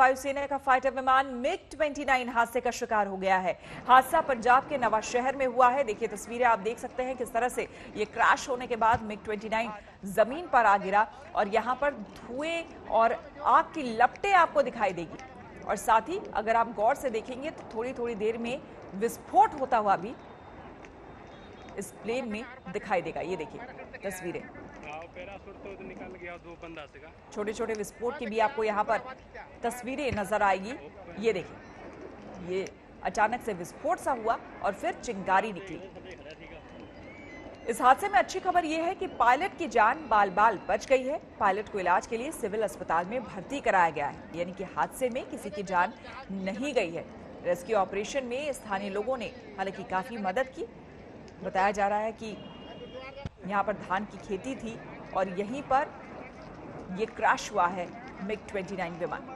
वायुसेना का फाइटर विमान MiG-29 हादसे का शिकार हो गया है। हादसा पंजाब के नवा शहर में हुआ है। देखिए तस्वीरें आप देख सकते हैं किस तरह से ये क्रैश होने के बाद MiG-29 जमीन पर आ गिरा और यहाँ पर धुएं और आग की लपटें आपको दिखाई देगी। और साथ ही अगर आप गौर से देखेंगे तो थोड़ी थोड़ी देर में विस्फोट होता हुआ भी इस प्लेन में दिखाई देगा। ये देखिए तस्वीरें, छोटे छोटे विस्फोट की भी आपको यहाँ पर तस्वीरें नजर आएगी। ये देखिए, ये अचानक से विस्फोट सा हुआ और फिर चिंगारी निकली। इस हादसे में अच्छी खबर यह है कि पायलट की जान बाल बाल बच गई है। पायलट को इलाज के लिए सिविल अस्पताल में भर्ती कराया गया है, यानी कि हादसे में किसी की जान नहीं गई है। रेस्क्यू ऑपरेशन में स्थानीय लोगों ने हालांकि काफी मदद की। बताया जा रहा है कि यहाँ पर धान की खेती थी और यहीं पर ये क्रैश हुआ है MiG-29 विमान।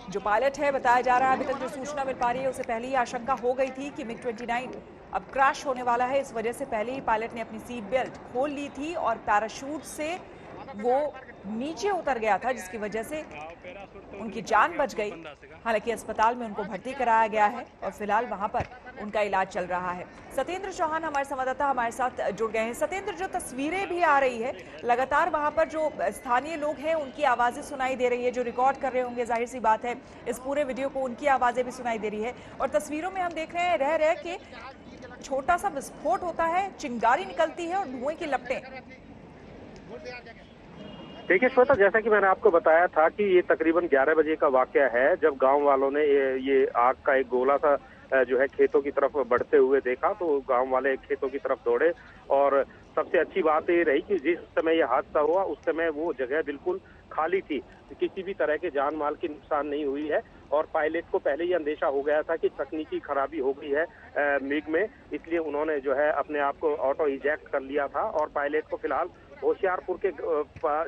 जो पायलट है, बताया जा रहा है, अभी तक जो सूचना मिल पा रही है उसे पहले ही आशंका हो गई थी कि MiG-29 अब क्रैश होने वाला है। इस वजह से पहले ही पायलट ने अपनी सीट बेल्ट खोल ली थी और पैराशूट से वो नीचे उतर गया था, जिसकी वजह से उनकी जान बच गई। हालांकि अस्पताल में उनको भर्ती कराया गया है और फिलहाल वहां पर उनका इलाज चल रहा है। सत्येंद्र चौहान हमारे संवाददाता हमारे साथ जुड़ गए हैं। सत्येंद्र, जो तस्वीरें भी आ रही है, लगातार वहां पर जो स्थानीय लोग हैं उनकी आवाजें सुनाई दे रही है, जो रिकॉर्ड कर रहे होंगे, जाहिर सी बात है इस पूरे वीडियो को उनकी आवाजें भी सुनाई दे रही है। और तस्वीरों में हम देख रहे हैं रह रह के छोटा सा विस्फोट होता है, चिंगारी निकलती है और धुएं की लपटें। देखिए श्वेता, जैसा कि मैंने आपको बताया था कि ये तकरीबन 11 बजे का वाकया है, जब गांव वालों ने ये आग का एक गोला सा जो है खेतों की तरफ बढ़ते हुए देखा, तो गांव वाले खेतों की तरफ दौड़े। और सबसे अच्छी बात ये रही कि जिस समय यह हादसा हुआ उस समय वो जगह बिल्कुल खाली थी, किसी भी तरह के जान माल की नुकसान नहीं हुई है। और पायलट को पहले ही अंदेशा हो गया था कि तकनीकी खराबी हो गई है मिग में, इसलिए उन्होंने जो है अपने आप को ऑटो इजेक्ट कर लिया था। और पायलट को फिलहाल होशियारपुर के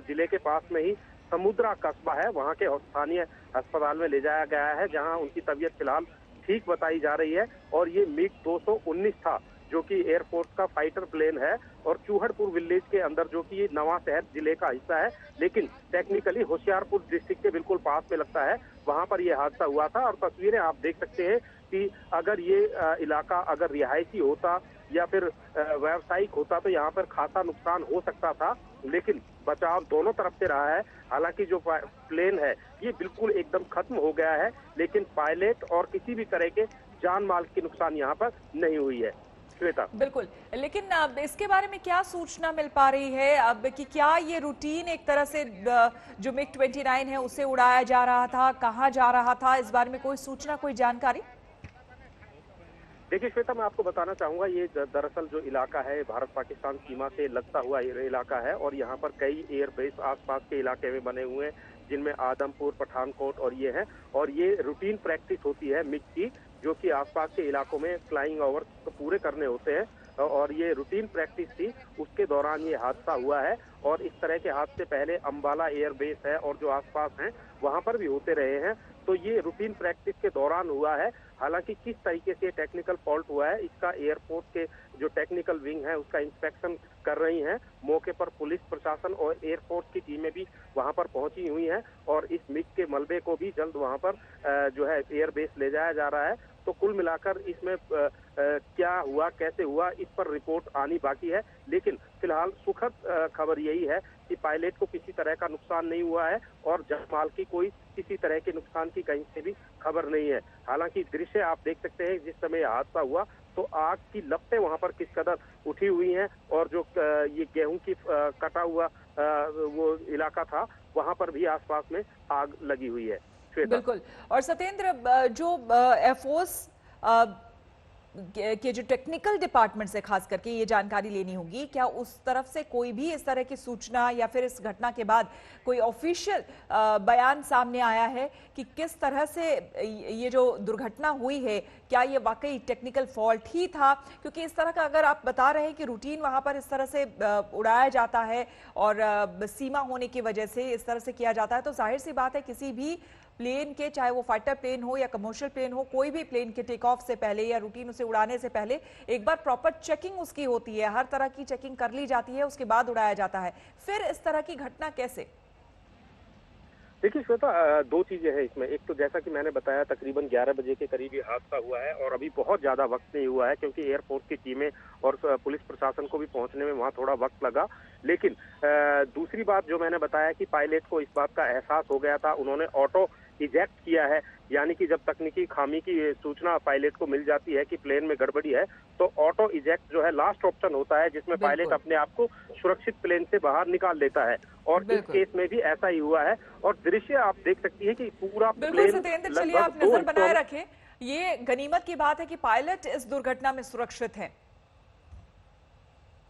जिले के पास में ही समुद्रा कस्बा है, वहां के स्थानीय अस्पताल में ले जाया गया है, जहां उनकी तबीयत फिलहाल ठीक बताई जा रही है। और ये MiG-219 था, जो कि एयरफोर्स का फाइटर प्लेन है और चूहड़पुर विलेज के अंदर, जो कि नवा शहर जिले का हिस्सा है, लेकिन टेक्निकली होशियारपुर डिस्ट्रिक्ट के बिल्कुल पास में लगता है, वहां पर यह हादसा हुआ था। और तस्वीरें आप देख सकते हैं कि अगर ये इलाका अगर रिहायशी होता या फिर व्यावसायिक होता तो यहाँ पर खासा नुकसान हो सकता था, लेकिन बचाव दोनों तरफ से रहा है। हालांकि जो प्लेन है ये बिल्कुल एकदम खत्म हो गया है, लेकिन पायलट और किसी भी तरह के जान माल की नुकसान यहाँ पर नहीं हुई है। श्वेता, बिल्कुल, लेकिन अब इसके बारे में क्या सूचना मिल पा रही है अब कि क्या ये रूटीन एक तरह से जो MiG-29 है उसे उड़ाया जा रहा था, कहाँ जा रहा था, इस बारे में कोई सूचना, कोई जानकारी? देखिए श्वेता, मैं आपको बताना चाहूंगा, ये दरअसल जो इलाका है भारत पाकिस्तान सीमा से लगता हुआ इलाका है और यहाँ पर कई एयरबेस आसपास के इलाके में बने हुए हैं, जिनमें आदमपुर, पठानकोट और ये है। और ये रूटीन प्रैक्टिस होती है मिग की, जो कि आसपास के इलाकों में फ्लाइंग ओवर तो पूरे करने होते हैं। और ये रूटीन प्रैक्टिस थी, उसके दौरान ये हादसा हुआ है। और इस तरह के हादसे पहले अंबाला एयरबेस है और जो आसपास हैं वहां पर भी होते रहे हैं, तो ये रूटीन प्रैक्टिस के दौरान हुआ है। हालांकि किस तरीके से टेक्निकल फॉल्ट हुआ है, इसका एयरफोर्स के जो टेक्निकल विंग है उसका इंस्पेक्शन कर रही हैं। मौके पर पुलिस प्रशासन और एयरफोर्स की टीमें भी वहां पर पहुंची हुई हैं और इस मिग के मलबे को भी जल्द वहां पर जो है एयरबेस ले जाया जा रहा है। तो कुल मिलाकर इसमें क्या हुआ, कैसे हुआ, इस पर रिपोर्ट आनी बाकी है। लेकिन फिलहाल सुखद खबर यही है कि पायलट को किसी तरह का नुकसान नहीं हुआ है और जान माल की कोई किसी तरह के नुकसान की कहीं से भी खबर नहीं है। हालांकि दृश्य आप देख सकते हैं, जिस समय हादसा हुआ तो आग की लपटें वहां पर किस कदर उठी हुई हैं और जो ये गेहूं की कटा हुआ वो इलाका था, वहां पर भी आसपास में आग लगी हुई है। बिल्कुल। और सत्येंद्र, जो एयरफोर्स के जो टेक्निकल डिपार्टमेंट से खास करके ये जानकारी लेनी होगी, क्या उस तरफ से कोई भी इस तरह की सूचना या फिर इस घटना के बाद कोई ऑफिशियल बयान सामने आया है कि किस तरह से ये जो दुर्घटना हुई है, क्या ये वाकई टेक्निकल फॉल्ट ही था? क्योंकि इस तरह का अगर आप बता रहे हैं कि रूटीन वहां पर इस तरह से उड़ाया जाता है और सीमा होने की वजह से इस तरह से किया जाता है, तो जाहिर सी बात है किसी भी प्लेन के, चाहे वो फाइटर प्लेन हो या कमर्शियल प्लेन हो, कोई भी प्लेन के टेक ऑफ से पहले या रूटीन उसे उड़ाने से पहले एक बार प्रॉपर चेकिंग उसकी होती है, हर तरह की चेकिंग कर ली जाती है, उसके बाद उड़ाया जाता है। फिर इस तरह की घटना कैसे? देखिए श्वेता, दो चीजें हैं इसमें। एक तो जैसा कि मैंने बताया तकरीबन 11 बजे के करीब ये हादसा हुआ है और अभी बहुत ज्यादा वक्त नहीं हुआ है, क्योंकि एयरफोर्स की टीमें और पुलिस प्रशासन को भी पहुंचने में वहां थोड़ा वक्त लगा। लेकिन दूसरी बात जो मैंने बताया कि पायलट को इस बात का एहसास हो गया था, उन्होंने ऑटो इजेक्ट किया है। यानी कि जब तकनीकी खामी की सूचना पायलट को मिल जाती है कि प्लेन में गड़बड़ी है, तो ऑटो इजेक्ट जो है लास्ट ऑप्शन होता है, जिसमें पायलट अपने आप को सुरक्षित प्लेन से बाहर निकाल लेता है। और इस केस में भी ऐसा ही हुआ है। और दृश्य आप देख सकती है कि पूरा बिल्कुल प्लेन सत्येंद्र, चलिए आप नजर बनाए रखें। ये गनीमत की बात है कि पायलट इस दुर्घटना में सुरक्षित है।